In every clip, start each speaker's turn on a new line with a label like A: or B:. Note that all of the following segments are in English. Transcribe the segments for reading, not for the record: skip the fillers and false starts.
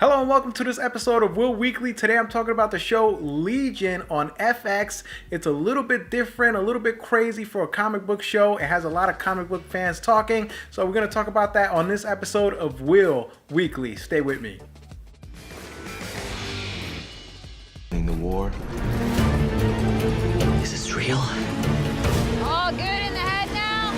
A: Hello and welcome to this episode of Will Weekly. Today I'm talking about the show Legion on FX. It's a little bit different, a little bit crazy for a comic book show. It has a lot of comic book fans talking. So we're going to talk about that on this episode of Will Weekly. Stay with me.
B: In the war.
C: Is this real?
D: All good in the head now?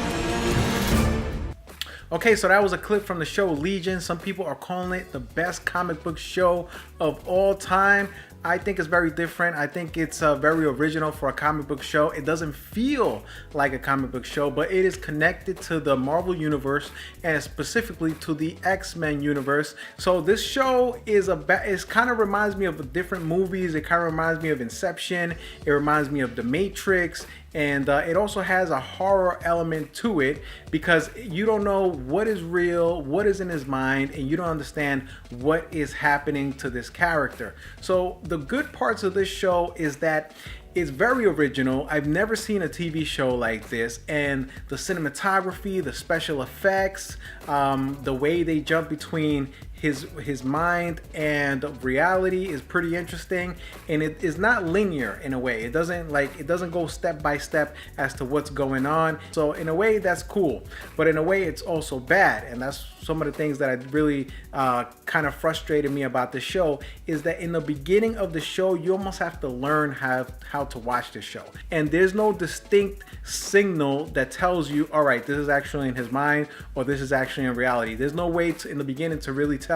A: Okay, so that was a clip from the show Legion. Some people are calling it the best comic book show of all time. I think it's very different. I think it's very original for a comic book show. It doesn't feel like a comic book show, but it is connected to the Marvel Universe and specifically to the X-Men universe. So this show is it kind of reminds me of different movies. It kind of reminds me of Inception. It reminds me of The Matrix. And it also has a horror element to it because you don't know what is real, what is in his mind, and you don't understand what is happening to this character. So the good parts of this show is that it's very original. I've never seen a TV show like this, and the cinematography, the special effects, the way they jump between his mind and reality is pretty interesting, and it is not linear in a way. It doesn't go step by step as to what's going on. So in a way that's cool, but in a way it's also bad, and that's some of the things that I really kind of frustrated me about the show is that in the beginning of the show you almost have to learn how to watch the show, and there's no distinct signal that tells you, all right, this is actually in his mind or this is actually in reality. There's no way in the beginning to really tell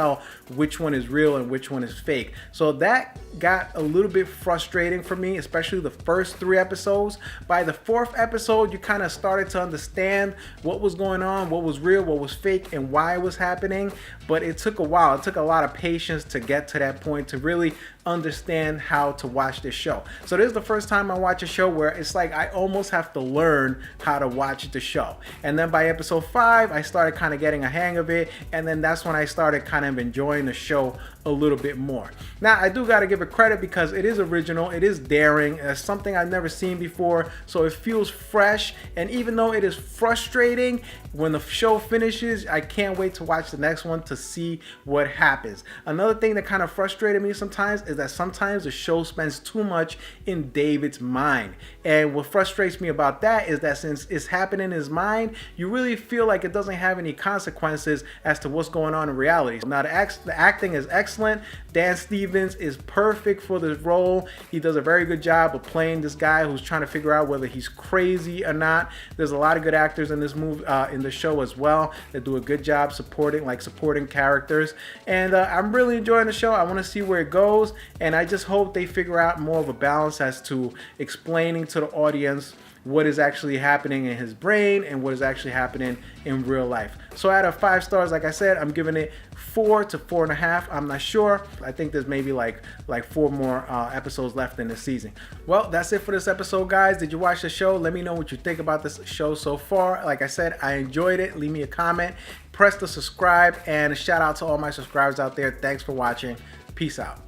A: which one is real and which one is fake. So that got a little bit frustrating for me, especially the first 3 episodes. By the 4th episode, you kind of started to understand what was going on, what was real, what was fake, and why it was happening. But it took a while. It took a lot of patience to get to that point to really understand how to watch this show. So this is the first time I watch a show where it's like I almost have to learn how to watch the show. And then by episode 5, I started kind of getting a hang of it, and then that's when I started kind of enjoying the show a little bit more. Now I do got to give it credit because it is original, it is daring, it's something I've never seen before, so it feels fresh. And even though it is frustrating, when the show finishes, I can't wait to watch the next one to see what happens. Another thing that kind of frustrated me sometimes is that sometimes the show spends too much in David's mind, and what frustrates me about that is that since it's happening in his mind, you really feel like it doesn't have any consequences as to what's going on in reality. Now the acting is excellent. Dan Stevens is perfect for this role. He does a very good job of playing this guy who's trying to figure out whether he's crazy or not. There's a lot of good actors in this movie, in the show as well, that do a good job supporting characters. And I'm really enjoying the show. I want to see where it goes, and I just hope they figure out more of a balance as to explaining to the audience what is actually happening in his brain and what is actually happening in real life. So out of 5 stars, like I said, I'm giving it 4 to 4.5. I'm not sure. I think there's maybe like 4 more episodes left in the season. Well, that's it for this episode, guys. Did you watch the show? Let me know what you think about this show so far. Like I said, I enjoyed it. Leave me a comment. Press the subscribe, and a shout out to all my subscribers out there. Thanks for watching. Peace out.